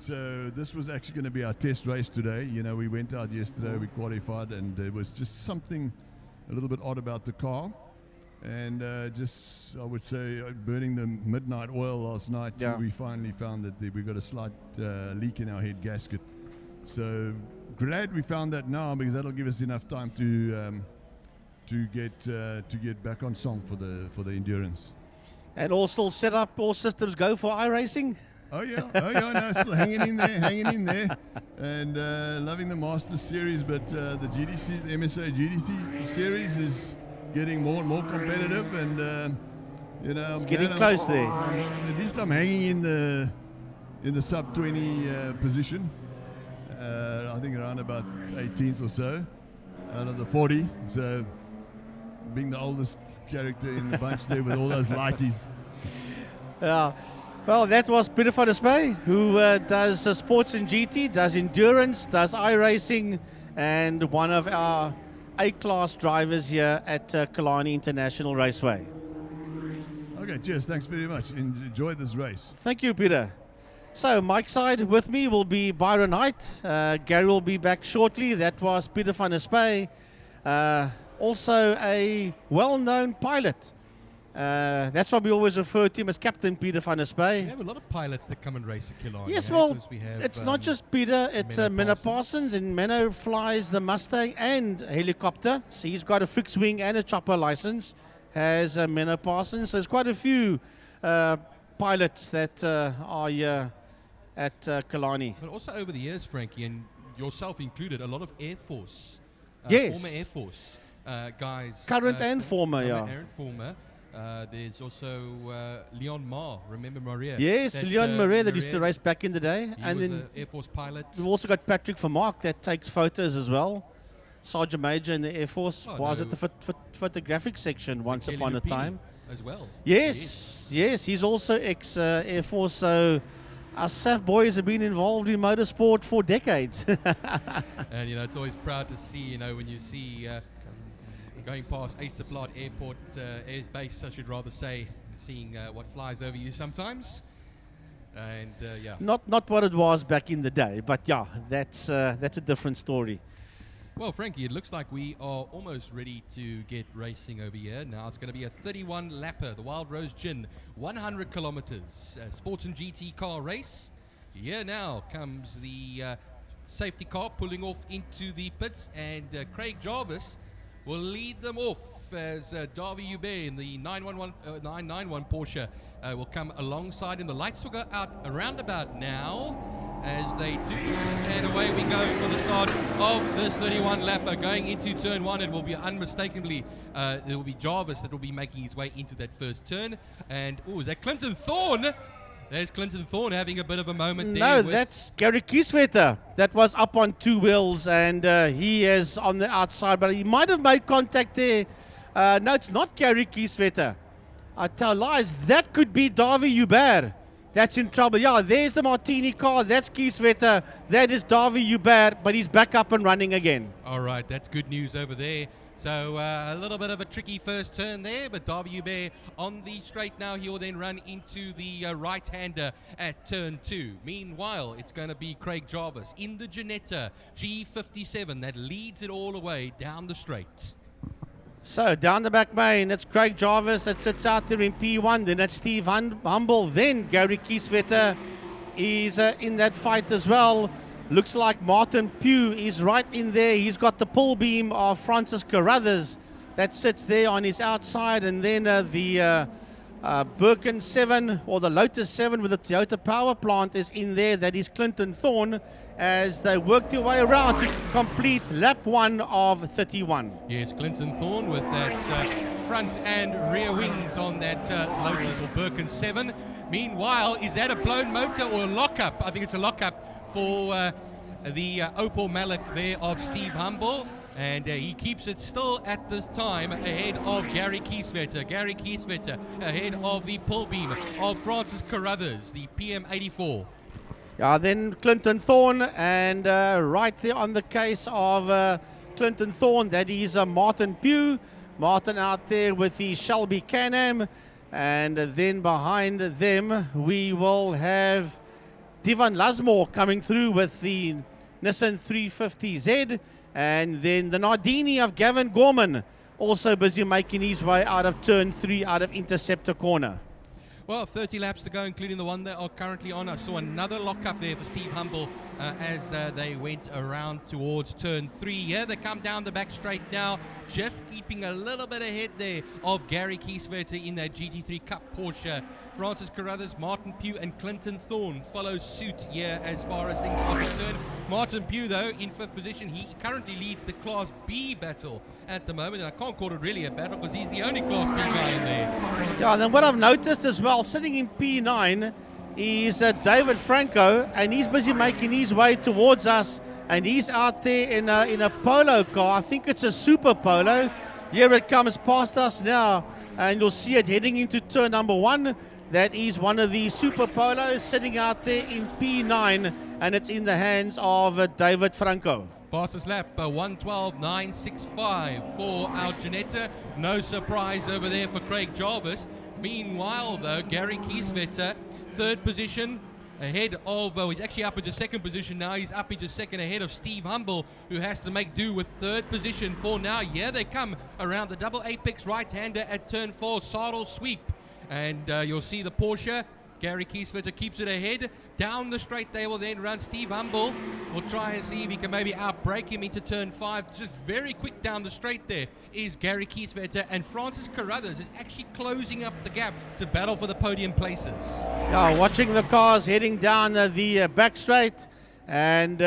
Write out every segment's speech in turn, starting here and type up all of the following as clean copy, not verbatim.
So this was actually going to be our test race today. You know, we went out yesterday, we qualified, and there was just something a little bit odd about the car. And just, I would say, burning the midnight oil last night, we finally found that we got a slight leak in our head gasket. So glad we found that now, because that'll give us enough time to get back on song for the endurance. And all still set up, all systems go for iRacing? Oh yeah, no, still hanging in there, and loving the Masters series, but the GDC, the MSA GDC series is getting more and more competitive, and you know, it's getting close there. At least I'm hanging in the sub 20 position. I think around about 18th or so out of the 40. So being the oldest character in the bunch there with all those lighties. Yeah. Well, that was Peter van der Spy, who does sports in GT, does endurance, does iRacing, and one of our A-class drivers here at Killarney International Raceway. Okay, cheers. Thanks very much. Enjoy this race. Thank you, Peter. So, Mike's side with me will be Byron Height. Gary will be back shortly. That was Peter van der Spy, also a well-known pilot. That's why we always refer to him as Captain Peter van der Spy. We have a lot of pilots that come and race at Killarney. Yes, well, it's not just Peter, it's Menno Parsons, and Menno flies the Mustang and helicopter. So he's got a fixed wing and a chopper license, has Menno Parsons. So there's quite a few pilots that are here at Killarney. But also over the years, Frankie, and yourself included, a lot of Air Force, yes, former Air Force guys. Current and former, and former. There's also Leon Marr, remember Maria? Yes, Leon Maria that used to race back in the day. He and was then an Air Force pilot. We've also got Patrick Vermaak that takes photos as well. Sergeant Major in the Air Force, was at the photographic section once upon a time. As well. Yes, he's also ex-Air Force, so us SAF boys have been involved in motorsport for decades. And, you know, it's always proud to see, you know, when you see going past Easterplaat Airport, Air Base, I should rather say, seeing what flies over you sometimes. And, yeah. Not what it was back in the day, but yeah, that's a different story. Well, Frankie, it looks like we are almost ready to get racing over here. Now it's going to be a 31 lapper, the Wild Rose Gin, 100 kilometers, sports and GT car race. Here now comes the safety car pulling off into the pits, and Craig Jarvis will lead them off as Davy Hubert in the 991 Porsche will come alongside him. The lights will go out around about now as they do, and away we go for the start of this 31 lapper. Going into turn one, it will be unmistakably, it will be Jarvis that will be making his way into that first turn. And, oh, is that Clinton Thorne? There's Clinton Thorne having a bit of a moment there. No, that's Gary Kieswetter. That was up on two wheels, and he is on the outside, but he might have made contact there. No, it's not Gary Kieswetter. I tell lies. That could be Davy Hubert. That's in trouble. Yeah, there's the Martini car. That's Kieswetter. That is Davy Hubert, but he's back up and running again. All right, that's good news over there. So a little bit of a tricky first turn there, but Davy Hubert on the straight now. He will then run into the right-hander at turn two. Meanwhile, it's going to be Craig Jarvis in the Ginetta G57 that leads it all the way down the straight. So down the back main, it's Craig Jarvis that sits out there in P1. Then it's Steve Humble. Then Gary Kieswetter is in that fight as well. Looks like Martin Pugh is right in there. He's got the pull beam of Francis Carruthers that sits there on his outside. And then the Birkin 7 or the Lotus 7 with the Toyota power plant is in there. That is Clinton Thorne as they work their way around to complete lap 1 of 31. Yes, Clinton Thorne with that front and rear wings on that Lotus or Birkin 7. Meanwhile, is that a blown motor or a lockup? I think it's a lockup for the Opel Malik there of Steve Humble. And he keeps it still at this time ahead of Gary Kieswetter. Gary Kieswetter ahead of the pull beam of Francis Carruthers, the PM84. Yeah, then Clinton Thorne, and right there on the case of Clinton Thorne, that is Martin Pugh. Martin out there with the Shelby Can-Am. And then behind them, we will have Divan Lasmore coming through with the Nissan 350Z. And then the Nardini of Gavin Gorman also busy making his way out of turn 3 out of Interceptor corner. Well, 30 laps to go, including the one that are currently on. I saw another lock-up there for Steve Humble as they went around towards turn 3. Yeah, they come down the back straight now, just keeping a little bit ahead there of Gary Kieswetter in that GT3 Cup Porsche. Francis Carruthers, Martin Pugh and Clinton Thorne follow suit here as far as things are concerned. Martin Pugh, though, in 5th position. He currently leads the Class B battle at the moment, and I can't call it really a battle because he's the only Class B guy in there. Yeah, and then what I've noticed as well, sitting in P9 is David Franco, and he's busy making his way towards us, and he's out there in a polo car. I think it's a Super Polo. Here it comes past us now, and you'll see it heading into turn number 1. That is one of the Super Polos sitting out there in P9, and it's in the hands of David Franco. Fastest lap, 1:12.965 for our Ginetta. No surprise over there for Craig Jarvis. Meanwhile, though, Gary Kieswetter, 3rd position, ahead of, he's actually up into 2nd position now. He's up into 2nd ahead of Steve Humble, who has to make do with 3rd position for now. Yeah, they come around the double apex right-hander at turn 4, Sarl Sweep. And you'll see the Porsche. Gary Kieswetter keeps it ahead. Down the straight they will then run. Steve Humble will try and see if he can maybe outbrake him into turn 5. Just very quick down the straight there is Gary Kieswetter. And Francis Carruthers is actually closing up the gap to battle for the podium places. Yeah, watching the cars heading down the back straight. And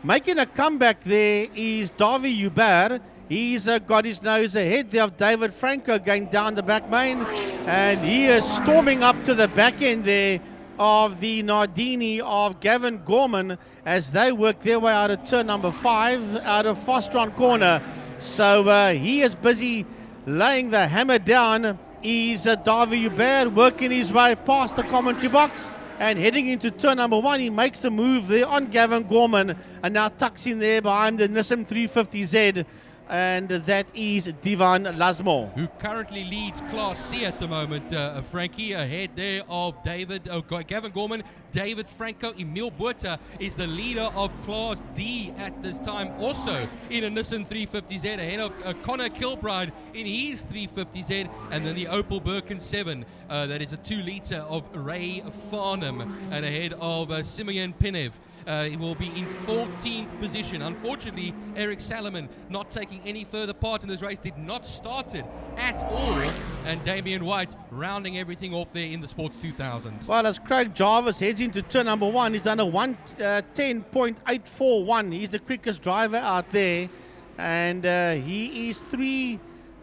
making a comeback there is Davy Hubert. He's got his nose ahead there of David Franco going down the back main, and he is storming up to the back end there of the Nardini of Gavin Gorman as they work their way out of turn number 5 out of Fostron corner. So he is busy laying the hammer down. He's Davy Hubert working his way past the commentary box and heading into turn number 1. He makes the move there on Gavin Gorman and now tucks in there behind the Nissan 350Z. And that is Divan Lasmore, who currently leads Class C at the moment, Frankie, ahead there of Gavin Gorman. David Franco. Emil Buerta is the leader of Class D at this time, also in a Nissan 350Z, ahead of Connor Kilbride in his 350Z, and then the Opel Birkin 7, that is a 2-litre of Ray Farnham, and ahead of Simeon Pinev. He will be in 14th position. Unfortunately, Eric Salomon not taking any further part in this race, did not start it at all. And Damian White rounding everything off there in the Sports 2000. Well, as Craig Jarvis heads into turn number 1, he's done a 1:10.841. He's the quickest driver out there. And he is 3.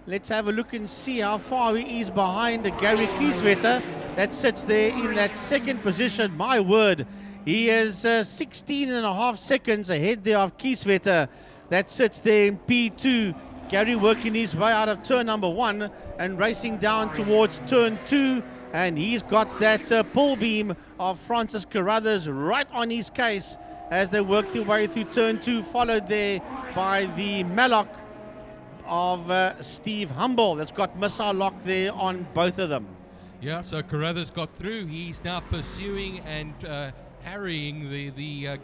Let's have a look and see how far he is behind Gary Kieswetter. That sits there in that 2nd position. My word. He is 16.5 seconds ahead there of Kieswetter. That sits there in P2. Gary working his way out of turn number 1 and racing down towards turn 2. And he's got that pull beam of Francis Carruthers right on his case as they work their way through turn 2, followed there by the Mallock of Steve Humble. That's got missile lock there on both of them. Yeah, so Carruthers got through. He's now pursuing and harrying the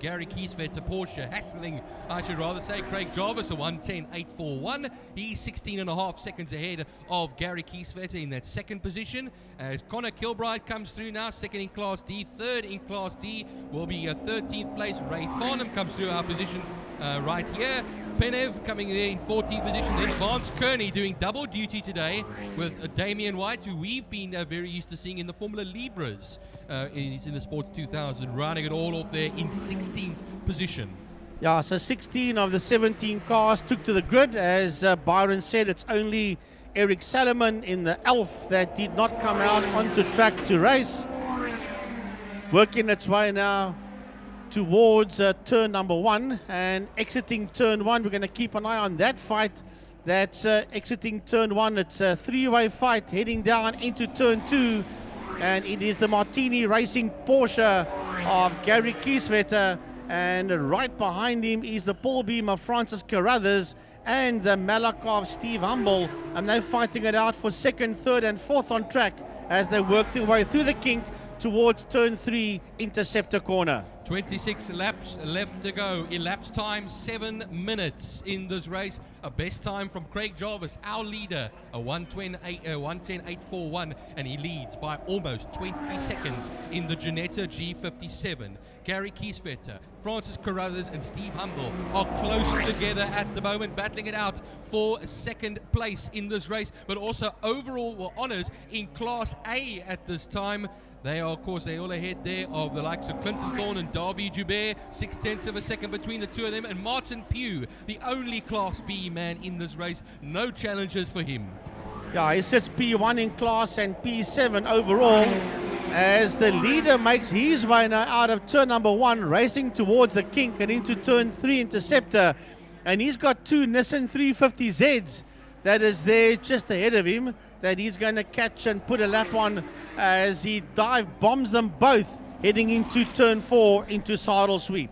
Gary Kieswetter Porsche, hassling, I should rather say, Craig Jarvis, a 1:10.841. He's 16.5 seconds ahead of Gary Kieswetter in that 2nd position. As Connor Kilbride comes through now, 2nd in Class D, 3rd in Class D will be a 13th place. Ray Farnham comes through our position right here. Pinev coming there in 14th position. Then Vance Kearney doing double duty today with Damian White, who we've been very used to seeing in the Formula Libras. He's in the Sports 2000, rounding it all off there in 16th position. Yeah, so 16 of the 17 cars took to the grid. As Byron said, it's only Eric Salomon in the Elf that did not come out onto track to race. Working its way now towards turn number 1 and exiting turn 1. We're going to keep an eye on that fight. That's exiting turn 1. It's a 3-way fight heading down into turn 2. And it is the Martini Racing Porsche of Gary Kieswetter. And right behind him is the pull beam of Francis Carruthers and the Mallock of Steve Humble. And they're fighting it out for 2nd, 3rd and 4th on track as they work their way through the kink towards turn 3, Interceptor corner. 26 laps left to go. Elapsed time 7 minutes in this race. A best time from Craig Jarvis, our leader, a 110.841, and he leads by almost 20 seconds in the Ginetta G57. Gary Kieswetter, Francis Carruthers, and Steve Humble are close together at the moment, battling it out for second place in this race, but also overall honours in Class A at this time. They are, of course, they're all ahead there of the likes of Clinton Thorne and Davy Joubert, 0.6 of a second between the two of them, and Martin Pugh, the only Class B man in this race. No challenges for him. Yeah, he sits P1 in class and P7 overall as the leader makes his way now out of turn number 1, racing towards the kink and into turn 3, Interceptor. And he's got 2 Nissan 350Zs that is there just ahead of him, that he's going to catch and put a lap on as he dive bombs them both heading into turn 4 into saddle sweep.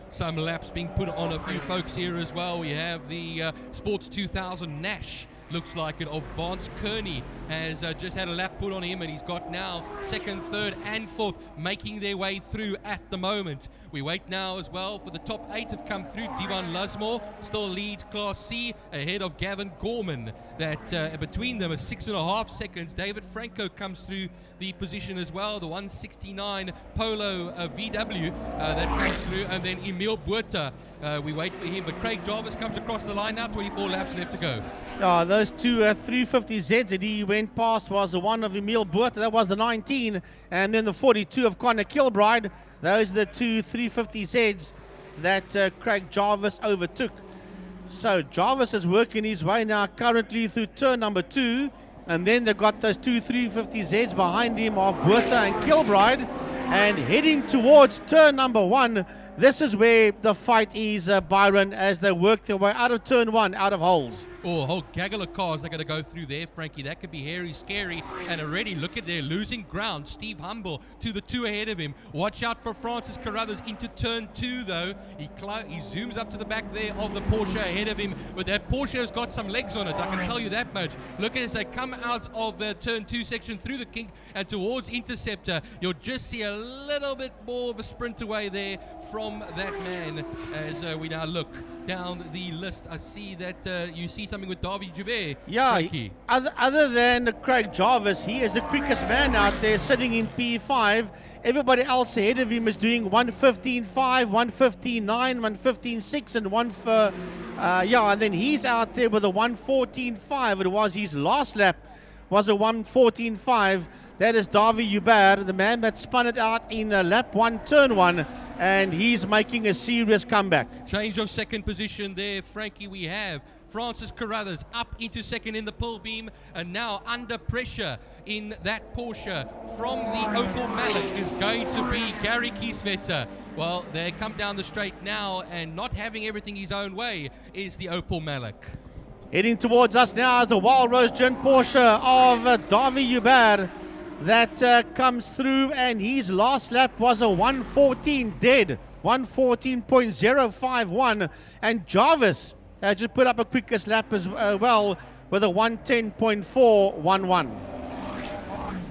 Some laps being put on a few folks here as well. We have the Sports 2000 Nash. Looks like it, of Vance Kearney has just had a lap put on him, and he's got now second, third and fourth making their way through at the moment. We wait now as well for the top 8 have come through. Divan Lusmore still leads Class C ahead of Gavin Gorman. That between them is 6.5 seconds. David Franco comes through the position as well, the 169 Polo VW that comes through, and then Emil Buerta, we wait for him, but Craig Jarvis comes across the line now, 24 laps left to go. Those 2 350Zs that he went past was the one of Emil Buerta, that was the 19, and then the 42 of Connor Kilbride. Those are the 2 350Zs that Craig Jarvis overtook. So Jarvis is working his way now currently through turn number 2, and then they've got those 2 350Zs behind him of Buerta and Kilbride, and heading towards turn number 1. This is where the fight is, Byron, as they work their way out of turn 1, out of holes. Oh, a whole gaggle of cars they're going to go through there, Frankie. That could be hairy, scary. And already, look at their losing ground. Steve Humble to the 2 ahead of him. Watch out for Francis Carruthers into turn 2, though. He zooms up to the back there of the Porsche ahead of him. But that Porsche has got some legs on it, I can tell you that much. Look at as they come out of the turn 2 section through the kink and towards Interceptor. You'll just see a little bit more of a sprint away there from that man as we now look down the list. I see that you see something with Davy Joubert. Yeah, other than Craig Jarvis, he is the quickest man out there sitting in P5. Everybody else ahead of him is doing 1:15.5, 1:15.9, 1:15.6, and and then he's out there with a 1:14.5. It was his last lap, was a 1:14.5. That is Davy Joubert, the man that spun it out in lap 1, turn 1, and he's making a serious comeback. Change of second position there, Frankie. We have Francis Carruthers up into second in the pull beam, and now under pressure in that Porsche from the Opel Malik is going to be Gary Kieswetter. Well, they come down the straight now, and not having everything his own way is the Opel Malik. Heading towards us now is the Wild Rose Gin Porsche of Davy Joubert that comes through, and his last lap was a 1:14 dead, 1:14.051, and Jarvis just put up a quickest lap as well with a 1:10.411.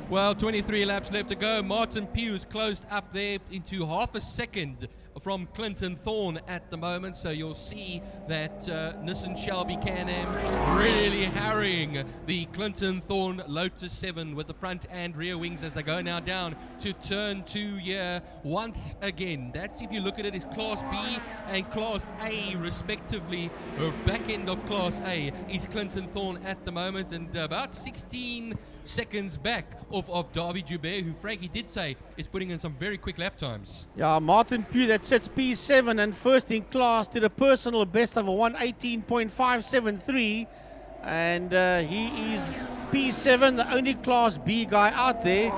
Well, 23 laps left to go. Martin Pugh's closed up there into half a second from Clinton Thorne at the moment, so you'll see that Nissan Shelby Can-Am really harrying the Clinton Thorne Lotus 7 with the front and rear wings as they go now down to turn 2 here once again. That's, if you look at it, is Class B and Class A respectively, or back end of Class A is Clinton Thorne at the moment, and about 16 seconds back of Davy Joubert, who Frankie did say is putting in some very quick lap times. Yeah, Martin Pugh that sits P7 and first in class did a personal best of a 1:18.573, and he is P7, the only Class B guy out there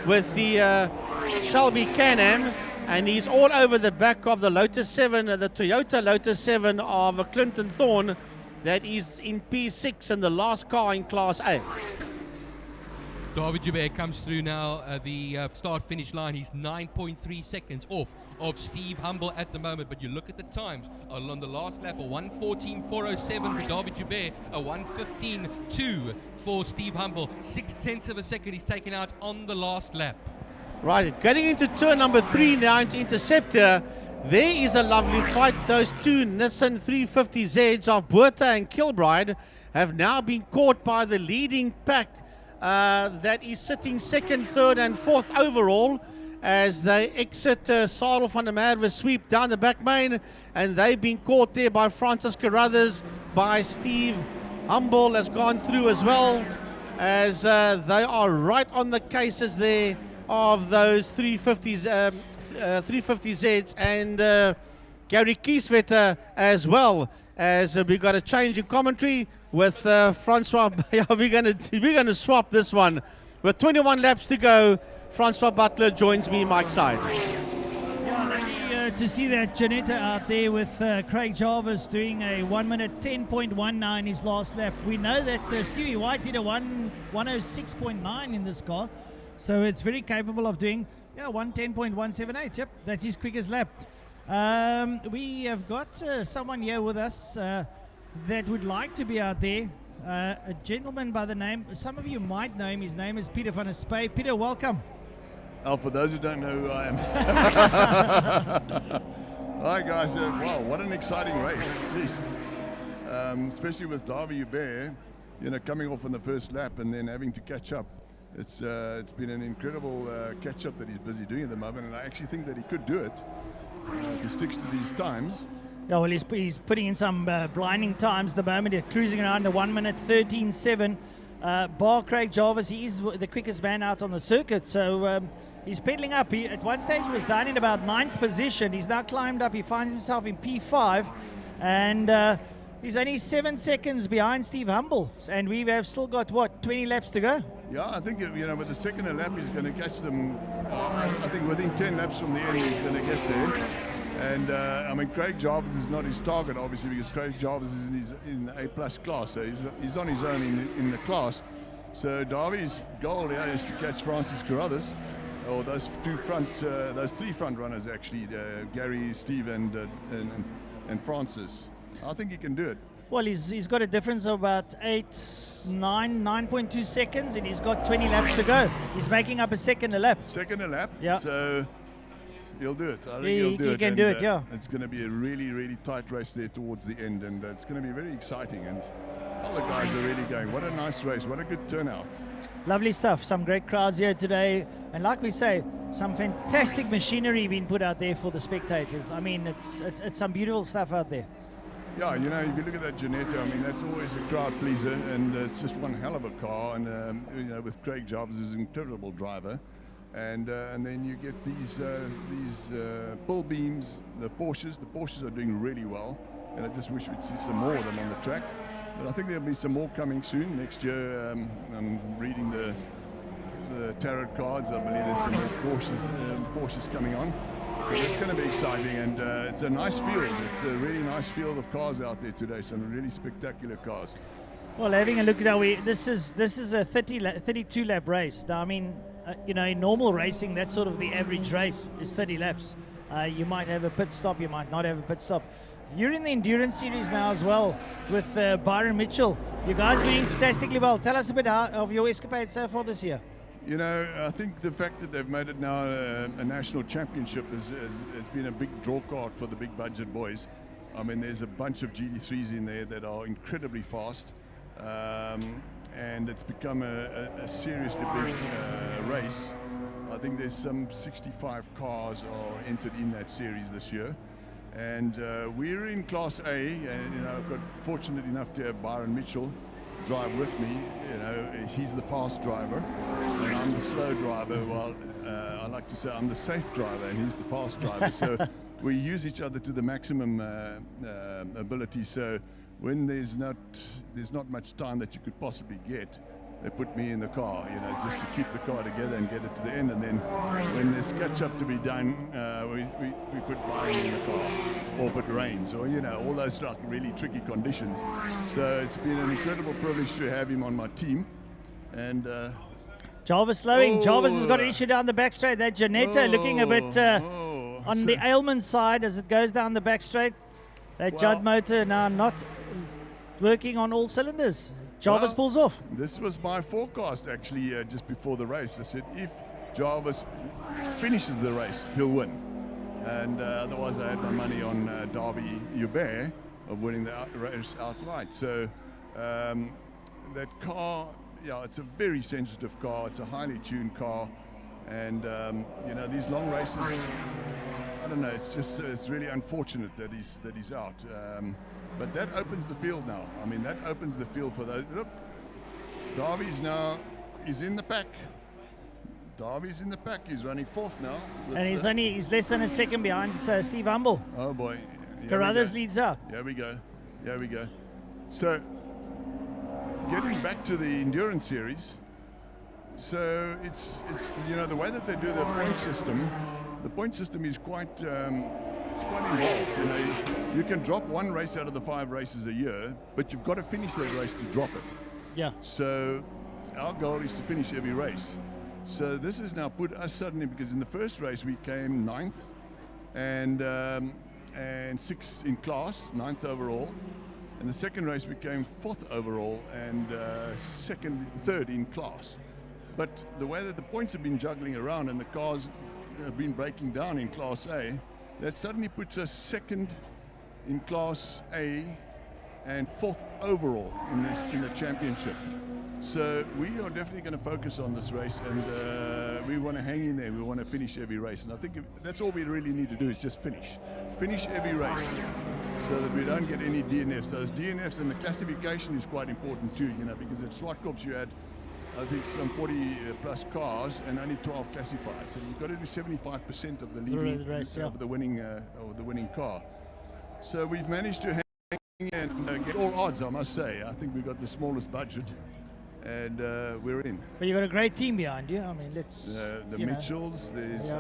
with the Shelby Can-Am, and he's all over the back of the Lotus 7, the Toyota Lotus 7 of Clinton Thorne that is in P6 and the last car in Class A. Davy Joubert comes through now, the start-finish line. He's 9.3 seconds off of Steve Humble at the moment, but you look at the times on the last lap, a 1:14.407 for Davy Joubert, a 1:15.2 for Steve Humble. 0.6 of a second he's taken out on the last lap. Right, getting into turn number 3 now into Interceptor. There is a lovely fight. Those two Nissan 350Zs of Buerta and Kilbride have now been caught by the leading pack that is sitting second, third and fourth overall as they exit Sarel van der Merwe sweep down the back main, and they've been caught there by Francis Carruthers, by Steve Humble has gone through as well, as they are right on the cases there of those 350Zs and Gary Kieswetter as well, as we got a change in commentary with Francois. Yeah, we're gonna swap this one with 21 laps to go. Francois Butler joins me, Mike's side. Yeah, lucky to see that Janetta out there with Craig Jarvis doing a 1 minute 10.19 his last lap. We know that Stewie White did a 106.9 in this car, so it's very capable of doing 110.178. Yep, that's his quickest lap. We have got someone here with us that would like to be out there. A gentleman by the name, some of you might know him, his name is Peter van der Spey. Peter, welcome. Oh, for those who don't know who I am. Hi guys, wow, what an exciting race, jeez. Especially with Davy Hubert, coming off on the first lap and then having to catch up. It's been an incredible catch up that he's busy doing at the moment, and I actually think that he could do it if he sticks to these times. Yeah, well, he's putting in some blinding times at the moment. He's cruising around the 1 minute 13.7. Bar Craig Jarvis, he is the quickest man out on the circuit, so he's pedaling up. At one stage he was down in about 9th position. He's now climbed up. He finds himself in P5, and he's only 7 seconds behind Steve Humble, and we have still got 20 laps to go. Yeah, I think with the second lap he's going to catch them. I think within 10 laps from the end he's going to get there. And Craig Jarvis is not his target, obviously, because Craig Jarvis is in the A+ class, so he's on his own in the class. So Davy's goal here is to catch Francis Carruthers, or those three front runners actually, Gary, Steve, and Francis. I think he can do it. Well, he's got a difference of about 9.2 seconds, and he's got 20 laps to go. He's making up a second a lap. Yeah. So he'll do it. I think he'll do it. He can do it, yeah. It's going to be a really, really tight race there towards the end, and it's going to be very exciting. And all the guys are really going. What a nice race. What a good turnout. Lovely stuff. Some great crowds here today. And like we say, some fantastic machinery being put out there for the spectators. I mean, it's some beautiful stuff out there. Yeah, if you look at that Janetta, that's always a crowd pleaser, and it's just one hell of a car. And with Craig Jarvis, who's an incredible driver. And then you get these pull beams, the Porsches. The Porsches are doing really well, and I just wish we'd see some more of them on the track. But I think there'll be some more coming soon. Next year, I'm reading the tarot cards. I believe there's some more Porsches coming on. So it's going to be exciting, and it's a nice field. It's a really nice field of cars out there today. Some really spectacular cars. Well, having a look at this is a 32 lap race. Now, in normal racing, that's sort of the average race is 30 laps. You might have a pit stop, you might not have a pit stop. You're in the endurance series now as well with Byron Mitchell. You guys are doing fantastically well. Tell us a bit of your escapade so far this year. I think the fact that they've made it now a national championship has been a big draw card for the big budget boys. There's a bunch of GT3s in there that are incredibly fast. And it's become a seriously big race. I think there's some 65 cars are entered in that series this year, and we're in Class A, and I've got fortunate enough to have Byron Mitchell drive with me. He's the fast driver, and I'm the slow driver. Well, I like to say I'm the safe driver, and he's the fast driver. So we use each other to the maximum ability. So when there's not much time that you could possibly get, they put me in the car, just to keep the car together and get it to the end. And then when there's catch up to be done, we put Byron in the car, or if it rains, or all those really tricky conditions. So it's been an incredible privilege to have him on my team. And Jarvis slowing. Jarvis has got an issue down the back straight. That Janetta looking a bit on the ailment side as it goes down the back straight. That Judd motor now not working on all cylinders. Jarvis pulls off. This was my forecast actually just before the race. I said if Jarvis finishes the race, he'll win. And otherwise I had my money on Davy Hubert of winning the race outright. So that car, yeah, it's a very sensitive car. It's a highly tuned car. And, you know, these long races, I don't know, it's just, it's really unfortunate that he's out. But that opens the field now. I mean, that opens the field for those. Look, Darby's now, he's in the pack. Darby's in the pack. He's running fourth now. And he's less than a second behind Steve Humble. Oh boy. Carruthers leads out. Here we go. Here we go. So, getting back to the endurance series. So it's you know, the way that they do the point system is quite it's quite involved. You know, you can drop one race out of the 5 races a year, but you've got to finish that race to drop it. Yeah. So our goal is to finish every race. So this has now put us suddenly, because in the first race we came 9th and 6th in class, 9th overall. In the second race we came 4th overall and 3rd in class. But the way that the points have been juggling around and the cars have been breaking down in Class A, that suddenly puts us 2nd in Class A and 4th overall in the championship. So we are definitely going to focus on this race, and we want to hang in there. We want to finish every race, and I think that's all we really need to do is just finish every race, so that we don't get any DNFs. Those DNFs and the classification is quite important too, you know, because at Swartkops you had, I think, some 40 plus cars and only 12 classified. So you've got to do 75% of the leading race, yeah. of the winning car. So we've managed to hang and get all odds, I must say. I think we've got the smallest budget, and we're in. But you've got a great team behind you. I mean, let's the Mitchells. There's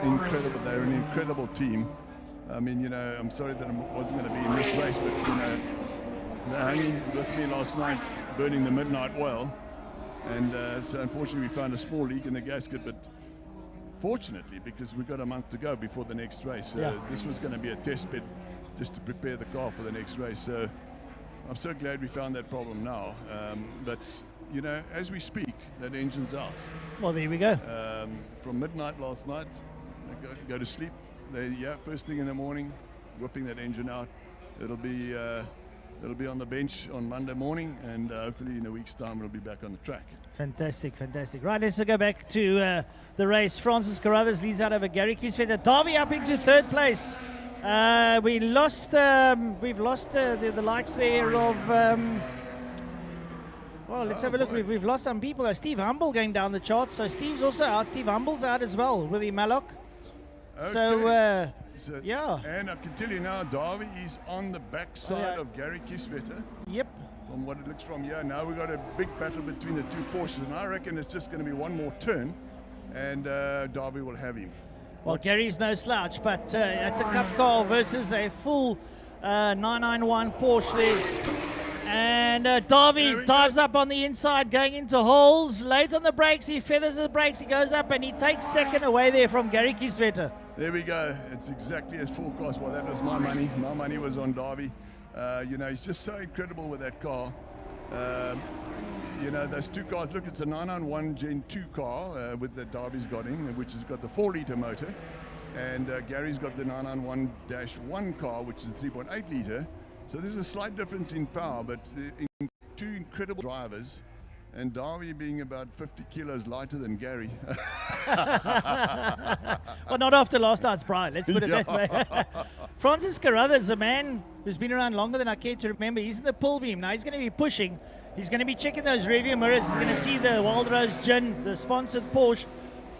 incredible. They're an incredible team. I mean, you know, I'm sorry that I wasn't going to be in this race, but you know, they're hanging with me last night, burning the midnight oil. And so unfortunately we found a small leak in the gasket, but fortunately, because we've got a month to go before the next race, this was going to be a test bed just to prepare the car for the next race. So I'm so glad we found that problem now. But you know, as we speak, that engine's out. Well, there we go. From midnight last night, go to sleep. First thing in the morning, whipping that engine out. It'll be on the bench on Monday morning, and hopefully in a week's time it'll be back on the track. Fantastic, fantastic. Right, let's go back to the race. Francis Carruthers leads out over Gary Kieswetter. Davy up into 3rd place. We've lost the likes there of. Well, let's have a look. We've lost some people. Steve Humble going down the charts. So Steve's also out. Steve Humble's out as well with the Mallock. Okay. So, yeah. And I can tell you now, Davy is on the backside of Gary Kieswetter. Yep. From what it looks from here, now we've got a big battle between the 2 Porsches, and I reckon it's just going to be one more turn, and Davy will have him. Well, Gary's no slouch, but it's a cup car versus a full 991 Porsche there. And Davy dives up on the inside, going into holes. Late on the brakes, he feathers the brakes, he goes up, and he takes 2nd away there from Gary Kieswetter. There we go. It's exactly as forecast. Well, that was my money. My money was on Davy. You know, he's just so incredible with that car. You know, those 2 cars. Look, it's a 991 Gen 2 car with that Davy's got in, which has got the 4-litre motor. And Gary's got the 991-1 car, which is a 3.8 litre. So there's a slight difference in power, but 2 incredible drivers. And Davy being about 50 kilos lighter than Gary. Well, not after last night's Pride, let's put it that way. Francis Carruthers, a man who's been around longer than I care to remember. He's in the pull beam. Now he's going to be pushing. He's going to be checking those rearview mirrors. He's going to see the Wild Rose Gin, the sponsored Porsche,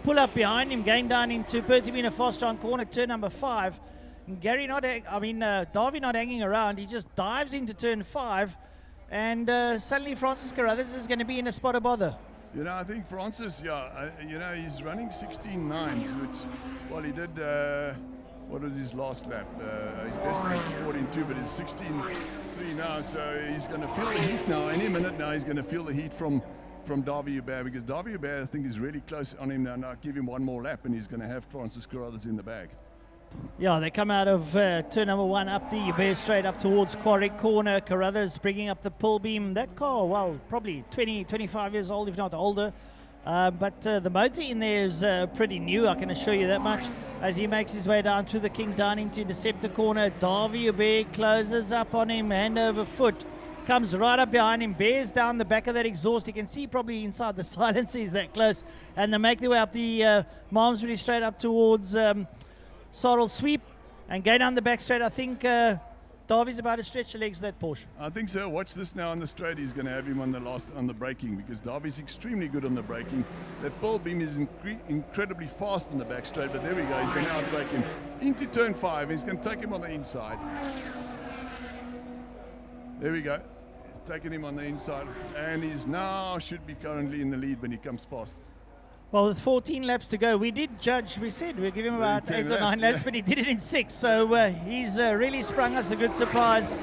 pull up behind him, going down into Pertamina Fostron corner, turn number 5. And Davy not hanging around. He just dives into turn 5. And suddenly Francis Carruthers is going to be in a spot of bother. You know, I think Francis, you know, he's running 16.9s, which, well, he did, what was his last lap? His best is 14.2, but it's 16.3 now, so he's going to feel the heat now. Any minute now he's going to feel the heat from Davy Hubert, because Davy Hubert, I think, is really close on him now. Now give him one more lap and he's going to have Francis Carruthers in the bag. Yeah, they come out of turn number 1 up the Hubert straight up towards Quarry corner. Carruthers bringing up the pull beam. That car, well, probably 20, 25 years old, if not older. But the motor in there is pretty new, I can assure you that much. As he makes his way down through the King down into Interceptor corner, Davy Bear closes up on him, hand over foot. Comes right up behind him, bears down the back of that exhaust. You can see probably inside the silencer is that close. And they make their way up the Malmesbury straight up towards Sorrel Sweep and go down the back straight. I think Davy's about to stretch the legs of that Porsche. I think so. Watch this now on the straight. He's going to have him on the braking, because Darby's extremely good on the braking. That Pearl Beam is incredibly fast on the back straight, but there we go. He's going to outbrake him into turn 5. He's going to take him on the inside. There we go. He's taking him on the inside, and he's now should be currently in the lead when he comes past. Well, with 14 laps to go, we did judge, we said we'd give him about 8 or 9 laps, but he did it in 6. So he's really sprung us a good surprise.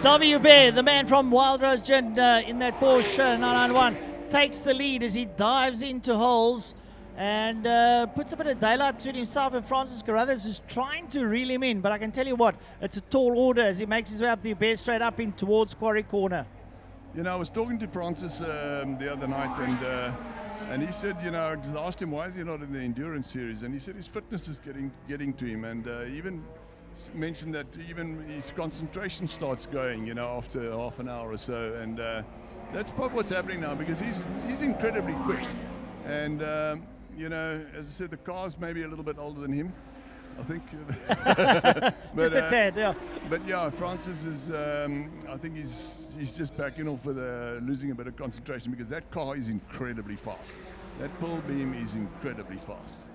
W. Bear, the man from Wild Rose Gin in that Porsche 991, takes the lead as he dives into holes and puts a bit of daylight between himself and Francis Carruthers, who's trying to reel him in. But I can tell you what, it's a tall order as he makes his way up the Bear straight up in towards Quarry Corner. You know, I was talking to Francis the other night, and he said, you know, I just asked him why is he not in the endurance series, and he said his fitness is getting to him, and even mentioned that even his concentration starts going, you know, after half an hour or so, and that's probably what's happening now, because he's incredibly quick, and you know, as I said, the car's maybe a little bit older than him, I think. Just a tad, yeah. But yeah, Francis is, I think he's just backing off with losing a bit of concentration, because that car is incredibly fast. That Pearl Beam is incredibly fast.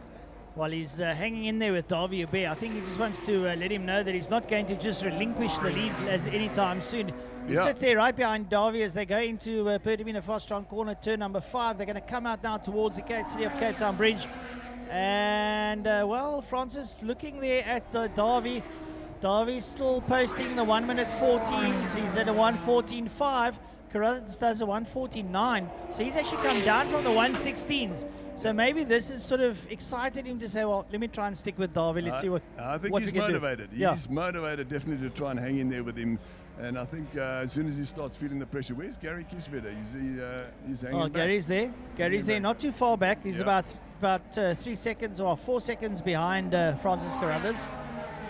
Well, he's hanging in there with Davy Bear. I think he just wants to let him know that he's not going to just relinquish the lead as anytime soon. He sits there right behind Davy as they go into Pertamina Fast-Strong corner, turn number 5. They're going to come out now towards the City of Cape Town Bridge. And, well, Francis looking there at Davy. Davy's still posting the 1 minute 14s. He's at a 1:14.5. Carruthers does a 1:14.9. So he's actually come down from the 1:16s. So maybe this has sort of excited him to say, well, let me try and stick with Davy. Let's see what I think what he's we can motivated. Do. He's motivated definitely to try and hang in there with him. And I think as soon as he starts feeling the pressure, where's Gary Kieswetter? He's hanging back. Gary's there. Gary's there, not too far back. He's about 3 seconds or 4 seconds behind Francis Carruthers.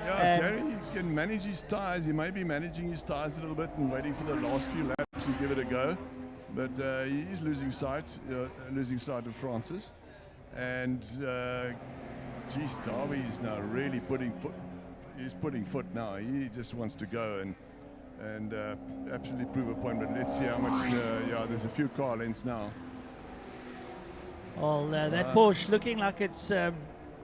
Yeah, Gary can manage his tyres. He may be managing his tyres a little bit and waiting for the last few laps to give it a go. But he's losing sight of Francis. And geez, Davy is now really putting foot now. He just wants to go and absolutely prove a point. But let's see how much. There's a few car lengths now. Well, that Porsche looking like it's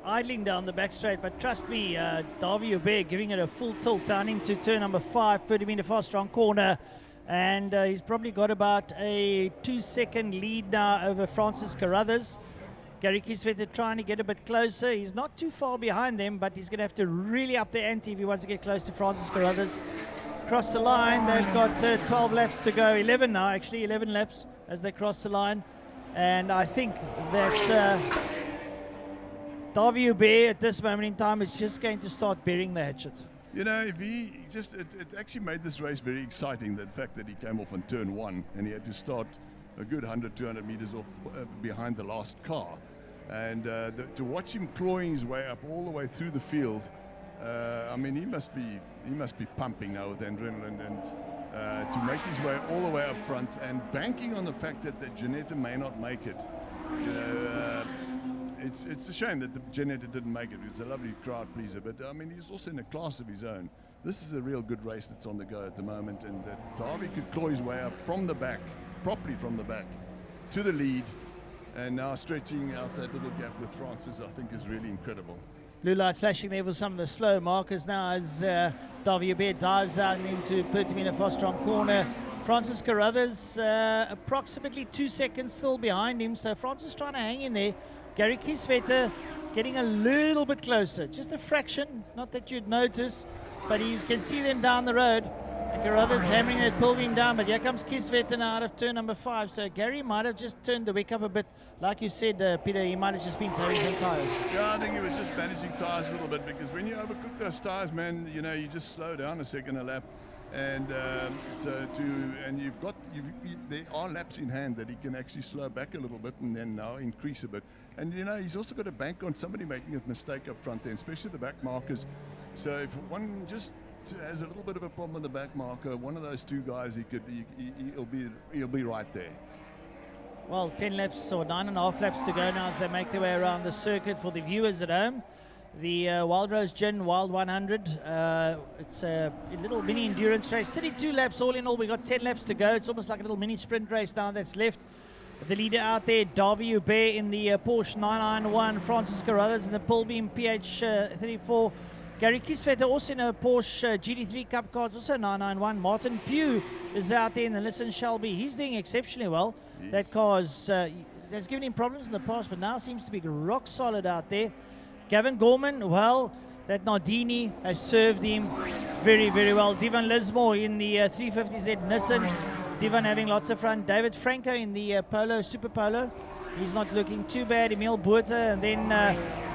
idling down the back straight, but trust me, Davy Bear giving it a full tilt down into turn number 5, put him in a fast-strong corner, and he's probably got about a 2-second lead now over Francis Carruthers. Gary Kieswetter trying to get a bit closer. He's not too far behind them, but he's going to have to really up the ante if he wants to get close to Francis Carruthers. Cross the line, they've got 12 laps to go, 11 now actually, 11 laps as they cross the line. And I think that Davy Bear at this moment in time is just going to start burying the hatchet. You know, if he just, it actually made this race very exciting, the fact that he came off on turn 1 and he had to start a good 100, 200 meters off behind the last car. And to watch him clawing his way up all the way through the field, I mean, he must be pumping now with adrenaline, and to make his way all the way up front and banking on the fact that Ginetta may not make it. You know, it's a shame that the Ginetta didn't make it. It's a lovely crowd pleaser, but I mean, he's also in a class of his own. This is a real good race that's on the go at the moment, and Davy could claw his way up from the back, properly from the back, to the lead, and now stretching out that little gap with Francis, I think is really incredible. Blue lights flashing there for some of the slow markers now as Davy Bear dives out into Pertamina Fast-Strong corner. Francis Carruthers approximately 2 seconds still behind him, so Francis trying to hang in there. Gary Kieswetter getting a little bit closer, just a fraction, not that you'd notice, but you can see them down the road. And Carruthers hammering that Pearl Beam down, but here comes Kieswetter now out of turn number 5. So Gary might have just turned the wick up a bit. Like you said, Peter, he might have just been saving some tyres. Yeah, I think he was just managing tyres a little bit, because when you overcook those tyres, man, you know, you just slow down a second a lap. And there are laps in hand that he can actually slow back a little bit and then now increase a bit. And he's also got a bank on somebody making a mistake up front there, especially the back markers. So if one just has a little bit of a problem with the back marker, one of those two guys, he'll be right there. Well, 10 laps or 9.5 laps to go now as they make their way around the circuit for the viewers at home. The Wild Rose Gin Wild 100. It's a little mini endurance race. 32 laps all in all. We got 10 laps to go. It's almost like a little mini sprint race now that's left. The leader out there, Davy Hubert in the Porsche 991. Francis Carruthers in the Pilbeam PH34. Gary Kieswetter also in a Porsche GT3 Cup Cars, also 991. Martin Pugh is out there in the Nissan Shelby. He's doing exceptionally well. Yes. That car's has given him problems in the past, but now seems to be rock solid out there. Gavin Gorman, well, that Nardini has served him very, very well. Divan Lismore in the 350Z Nissan. Divan having lots of fun. David Franco in the Polo, Super Polo. He's not looking too bad. Emil Buerta, and then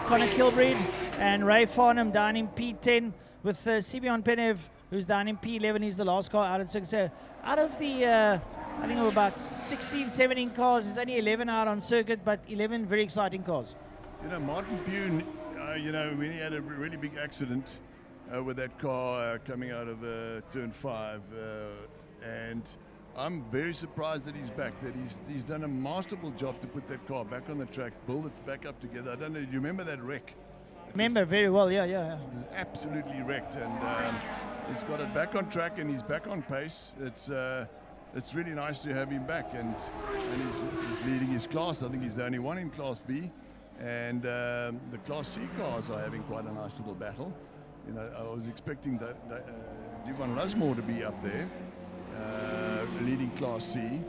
Connor Kilbreed and Ray Farnham down in P10 with Simeon Penev, who's down in P11. He's the last car out of circuit. So out of the, I think about 16, 17 cars, there's only 11 out on circuit, but 11 very exciting cars. Martin Pugh, when he had a really big accident with that car coming out of turn 5, and I'm very surprised that he's back, that he's done a masterful job to put that car back on the track, build it back up together. I don't know, do you remember that wreck? Remember very well, yeah. It was absolutely wrecked, and he's got it back on track and he's back on pace. It's really nice to have him back, and he's leading his class. I think he's the only one in Class B, and the Class C cars are having quite a nice little battle. I was expecting Divan Lismore to be up there, leading Class C,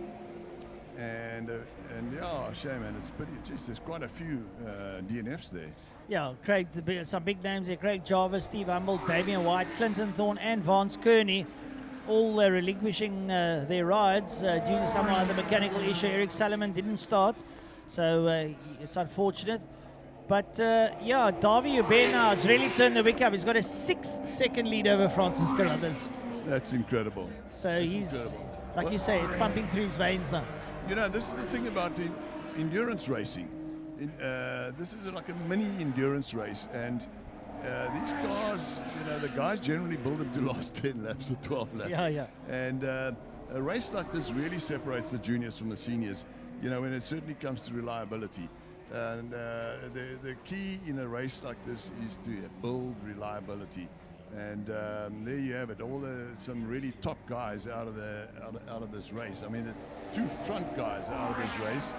and yeah, shame, man. It's pretty. There's quite a few DNFs there. Yeah, Craig, some big names there. Craig Jarvis, Steve Humble, Damian White, Clinton Thorne, and Vance Kearney, all relinquishing their rides due to some of the mechanical issue. Eric Salomon didn't start, so it's unfortunate. But yeah, Davy Hubert now has really turned the wick up. He's got a 6-second lead over Francis Carruthers. That's incredible. So That's he's, incredible. like you say, it's pumping through his veins now. This is the thing about endurance racing. This is like a mini endurance race, and these cars, the guys generally build them to last 10 laps or 12 laps. Yeah. And a race like this really separates the juniors from the seniors, when it certainly comes to reliability. And the key in a race like this is to build reliability. And there you have it, some really top guys out of this race. I mean, the two front guys out of this race,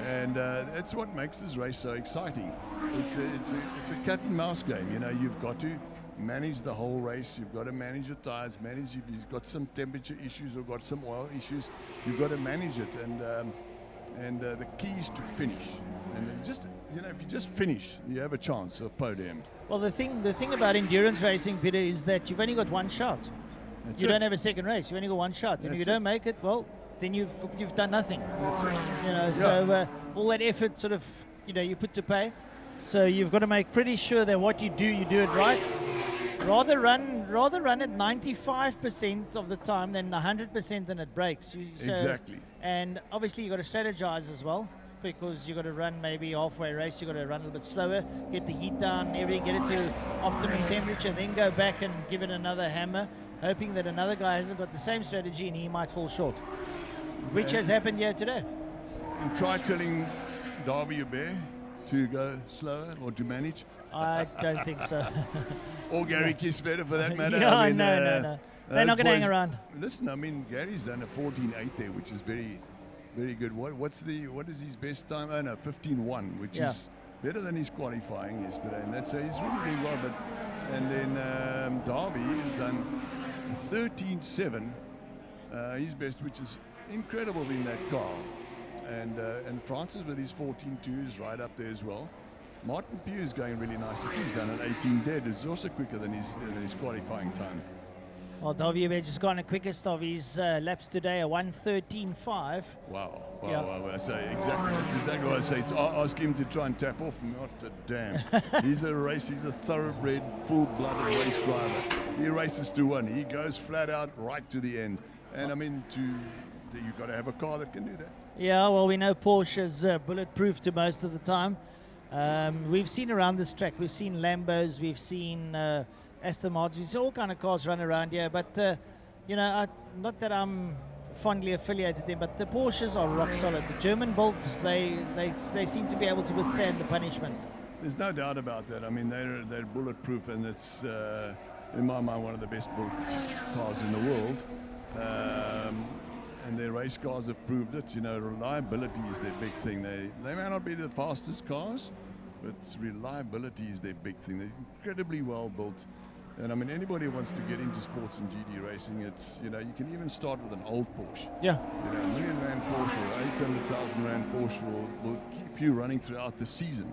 and that's what makes this race so exciting. It's a cat and mouse game. You've got to manage the whole race. You've got to manage your tires, manage if you've got some temperature issues or got some oil issues. You've got to manage it, and the key is to finish. And just if you just finish, you have a chance of podium. Well, the thing about endurance racing, Peter, is that you've only got one shot. You don't have a second race. You only got one shot. And if you don't make it, well, then you've done nothing. That's it. So all that effort sort of you put to pay. So you've got to make pretty sure that what you do it right. Rather run at 95% of the time than 100% and it breaks. Exactly. And obviously you've got to strategize as well, because you've got to run maybe halfway race, you've got to run a little bit slower, get the heat down, everything, get it to optimum temperature, then go back and give it another hammer, hoping that another guy hasn't got the same strategy and he might fall short, which has happened here today. And try telling Davy Hubert to go slower or to manage. I don't think so. Or Gary Kieswetter for that matter. Yeah, I mean, no. They're not going to hang around. Listen, I mean, Gary's done a 14.8 there, which is very, very good. What is his best time? Oh no, 15.1, which is better than his qualifying yesterday. And that's he's really doing well. And then Darby has done 13.7, his best, which is incredible in that car. And Francis with his 14.2 is right up there as well. Martin Pugh is going really nicely. He's done an 18 dead. It's also quicker than his qualifying time. Well, Davy Hubert just gone the quickest of his laps today, a 1:13.5. Wow. Yeah. I say that's exactly what I say. Ask him to try and tap off. Not a damn. He's a thoroughbred, full-blooded race driver. he races to win. He goes flat out right to the end. And I mean, you've got to have a car that can do that. Yeah, well, we know Porsche's bulletproof to most of the time. We've seen around this track, we've seen Lambos, we've seen Aston Martins, we've seen all kind of cars run around here. But, not that I'm fondly affiliated with them, but the Porsches are rock solid. The German built, they seem to be able to withstand the punishment. There's no doubt about that. I mean, they're bulletproof, and it's, in my mind, one of the best built cars in the world. And their race cars have proved it. Reliability is their big thing. They may not be the fastest cars, but reliability is their big thing. They're incredibly well built. And I mean, anybody who wants to get into sports and GT racing, it's, you can even start with an old Porsche. Yeah. A R1 million Porsche or 800,000 Rand Porsche will keep you running throughout the season.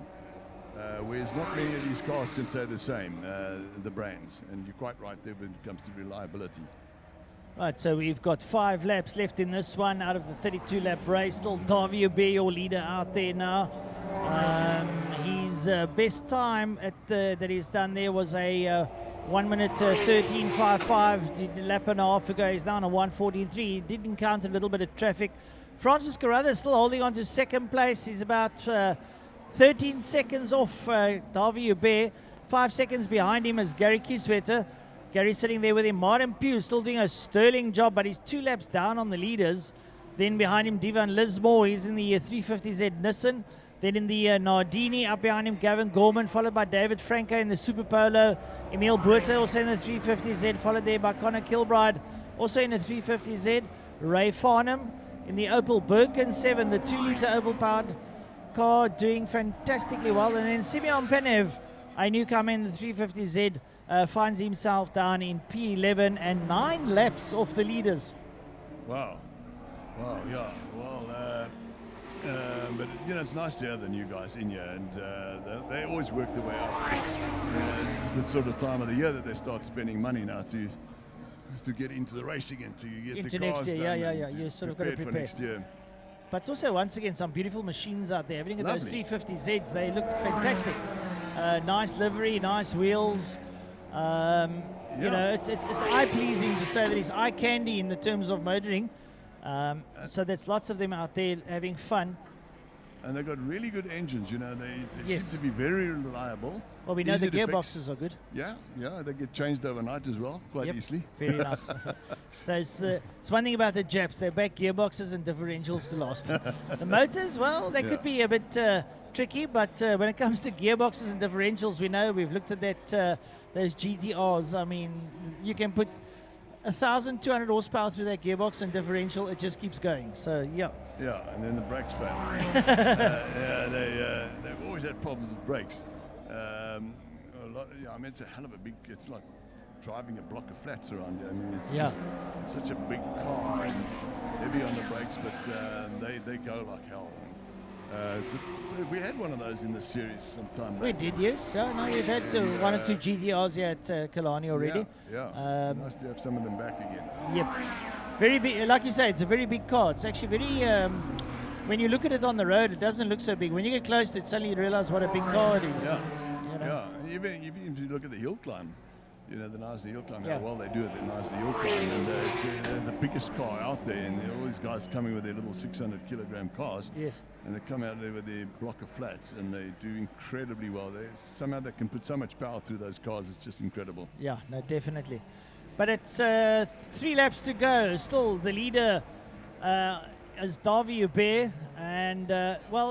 Whereas not many of these cars can say the same, the brands. And you're quite right there when it comes to reliability. Right, so we've got 5 laps left in this one out of the 32-lap race. Still Davy Bay, your leader, out there now. His best time that he's done there was a 1 minute 13.55 a lap and a half ago. He's down on 1:14.3. He did encounter a little bit of traffic. Francis Carruthers still holding on to second place. He's about 13 seconds off Davy Bay. 5 seconds behind him is Gary Kieswetter. Gary sitting there with him. Martin Pugh still doing a sterling job, but he's 2 laps down on the leaders. Then behind him, Divan Lismore. He's in the 350Z Nissan. Then in the Nardini, up behind him, Gavin Gorman, followed by David Franco in the Super Polo. Emil Buerta also in the 350Z, followed there by Connor Kilbride, also in the 350Z. Ray Farnham in the Opel Birkin 7, the 2-litre Opel-powered car, doing fantastically well. And then Simeon Penev, a newcomer in the 350Z, finds himself down in P11 and 9 laps off the leaders. Wow, yeah. Well, but it's nice to have the new guys in here, and they always work their way up. It's the sort of time of the year that they start spending money now to get into the racing and to get Into the cars next year, done yeah. and You sort of got to for prepare. next year. But it's also, once again, some beautiful machines out there. Everything at those Lovely. 350Zs, they look fantastic. Nice livery, nice wheels. It's eye-pleasing to say that it's eye candy in the terms of motoring. So there's lots of them out there having fun. And they've got really good engines, they Yes. seem to be very reliable. Well, we know easy the to fix. gearboxes are good. Yeah, they get changed overnight as well, quite Yep, easily. very nice. It's one thing about the Japs, they back gearboxes and differentials to last. The motors, well, they could be a bit tricky, but when it comes to gearboxes and differentials, we know, we've looked at that those GTRs. I mean, you can put 1,200 horsepower through that gearbox and differential, it just keeps going. So, yeah. Yeah, and then the brakes fail. They've always had problems with brakes. It's a hell of a big, it's like driving a block of flats around here. I mean, it's just such a big car and heavy on the brakes, but they go like hell. We had one of those in the series sometime back. We did, yes. We've had 1 or 2 GTRs here at Killarney already. Yeah. Nice to have some of them back again. Yep. Very big, like you say, it's a very big car. It's actually very, when you look at it on the road, it doesn't look so big. When you get close to it, suddenly you realize what a big car it is. Yeah. Even if you look at the hill climb, the Knysna Hill climb, Yeah. how well they do it, the Knysna Hill climb. And it's the biggest car out there, and all these guys coming with their little 600-kilogram cars. Yes. And they come out there with their block of flats, and they do incredibly well. Somehow they can put so much power through those cars, it's just incredible. Yeah, no, definitely. But it's 3 laps to go. Still, the leader is Davy Hubert, and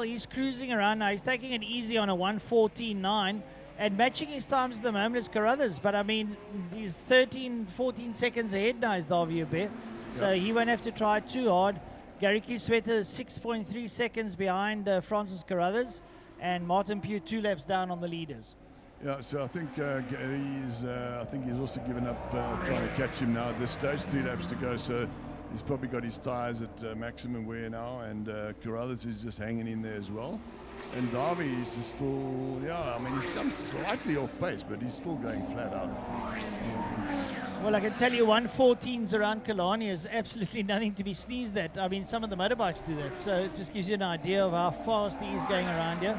he's cruising around now. He's taking it easy on a 1:14.9, and matching his times at the moment is Carruthers. But I mean, he's 14 seconds ahead now is Davy Hubert, so he won't have to try too hard. Gary Kieswetter 6.3 seconds behind Francis Carruthers, and Martin Pugh 2 laps down on the leaders. Yeah, so I think Gary's. I think he's also given up trying to catch him now at this stage. 3 laps to go, so he's probably got his tyres at maximum wear now, and Carruthers is just hanging in there as well. And Davy is just still, he's come slightly off pace, but he's still going flat out. Well, I can tell you 1:14s around Killarney is absolutely nothing to be sneezed at. I mean, some of the motorbikes do that, so it just gives you an idea of how fast he is going around here.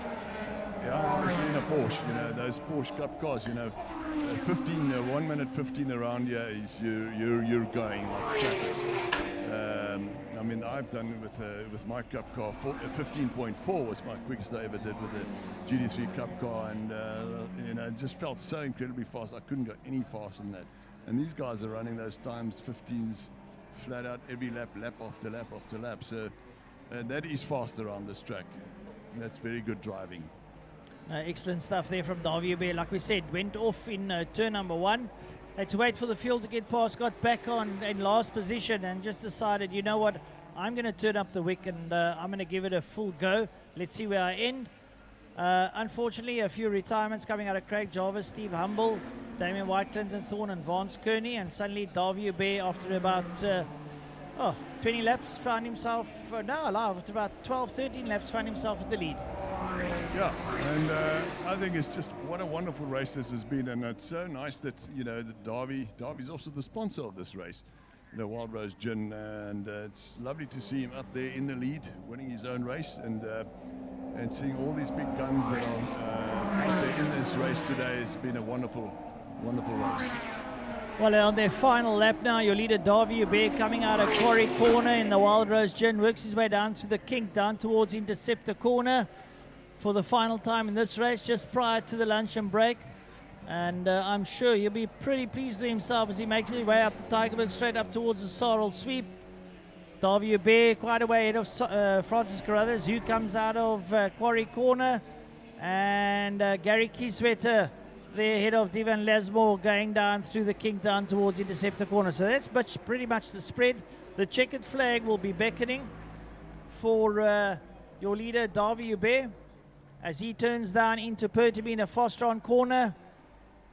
Yeah, especially in a Porsche, those Porsche Cup cars, 1 minute 15 around here is you're going like crackers. I mean, I've done with my Cup car. 15.4 was my quickest I ever did with the GT3 Cup car, and it just felt so incredibly fast. I couldn't go any faster than that. And these guys are running those times 15s flat out every lap after lap after lap. So that is fast around this track. And that's very good driving. Excellent stuff there from WB. Like we said, went off in turn number 1. Had to wait for the field to get past, got back on in last position and just decided, you know what, I'm going to turn up the wick and I'm going to give it a full go. Let's see where I end. Unfortunately, a few retirements coming out of Craig Jarvis, Steve Humble, Damien White, Clinton Thorne and Vance Kearney, and suddenly WB after about 20 laps found himself, after about 12, 13 laps found himself at the lead. Yeah, and I think it's just what a wonderful race this has been, and it's so nice that that Derby's also the sponsor of this race, Wild Rose Gin, and it's lovely to see him up there in the lead, winning his own race, and seeing all these big guns that are out there in this race today has been a wonderful, wonderful race. Well, on their final lap now, your leader WB coming out of Quarry Corner in the Wild Rose Gin, works his way down through the kink, down towards Interceptor Corner for the final time in this race, just prior to the luncheon break. And I'm sure he'll be pretty pleased with himself as he makes his way up the Tygerberg straight up towards the Sorrel sweep. WB quite a way ahead of Francis Carruthers, who comes out of Quarry Corner. And Gary Kieswetter there ahead of Devan Lesmore going down through the kink down towards Interceptor Corner. So that's pretty much the spread. The checkered flag will be beckoning for your leader WB as he turns down into Pertamina Fostron Corner.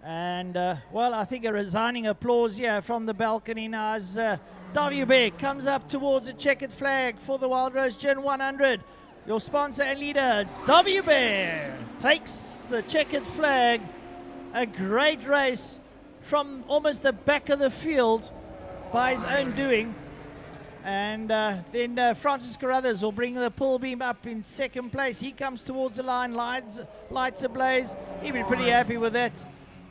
And, I think a resounding applause here from the balcony now as WB comes up towards the checkered flag for the Wild Rose Gin 100. Your sponsor and leader, WB, takes the checkered flag. A great race from almost the back of the field by his own doing. And then Francis Carruthers will bring the pull beam up in second place. He comes towards the line, lights ablaze. He'll be pretty happy with that.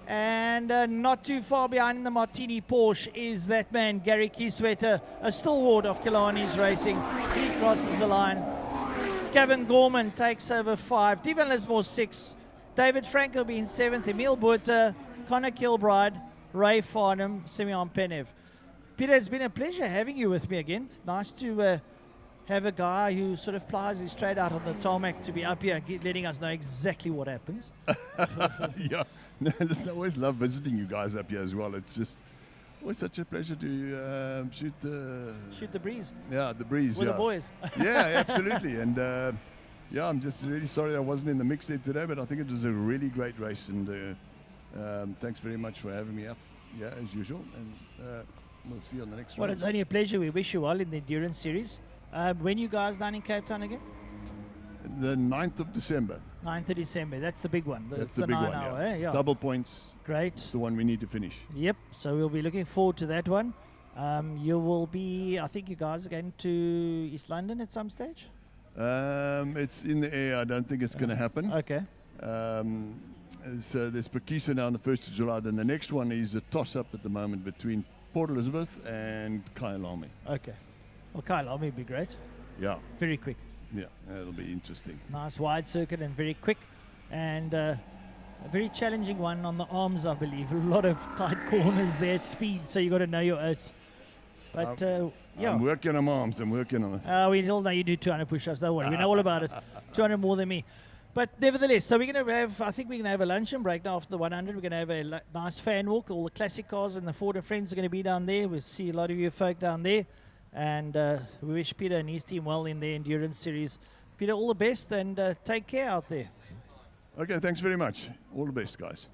And not too far behind in the Martini Porsche is that man, Gary Kieswetter, a stalwart of Killarney's Racing. He crosses the line. Gavin Gorman takes over 5. Devan Lismore 6. David Frank will be in 7th. Emil Buerta, Connor Kilbride, Ray Farnham, Simeon Penev. Peter, it's been a pleasure having you with me again. Nice to have a guy who sort of plies his trade out on the tarmac to be up here and letting us know exactly what happens. Yeah, I always love visiting you guys up here as well. It's just always such a pleasure to shoot the breeze. Yeah, the breeze. With the boys. Yeah, absolutely. And I'm just really sorry I wasn't in the mix there today, but I think it was a really great race. And thanks very much for having me up. Yeah, as usual. And we'll see you on the next Well, race. it's only a pleasure. We wish you well in the endurance series. When you guys down in Cape Town again? The 9th of December. 9th of December. That's the big one. That's the big 9 one, hour, yeah. eh? Yeah. Double points. Great. It's the one we need to finish. Yep. So we'll be looking forward to that one. You will be, I think you guys are going to East London at some stage? It's in the air. I don't think it's going to happen. Okay. So there's Pakiso now on the 1st of July. Then the next one is a toss-up at the moment between Port Elizabeth and Kyalami. Okay. Well, Kyalami would be great. Yeah. Very quick. Yeah, that'll be interesting. Nice wide circuit and very quick. And a very challenging one on the arms, I believe. A lot of tight corners there at speed, so you got to know your oats. But yeah. I'm working on my arms. I'm working on it. We all know you do 200 push-ups. Don't worry. We know all about it. 200 more than me. But nevertheless, so we're going to have, I think we're going to have a luncheon break now after the 100. We're going to have a nice fan walk. All the classic cars and the Ford and Friends are going to be down there. We'll see a lot of you folk down there. And we wish Peter and his team well in the endurance series. Peter, all the best and take care out there. Okay, thanks very much. All the best, guys.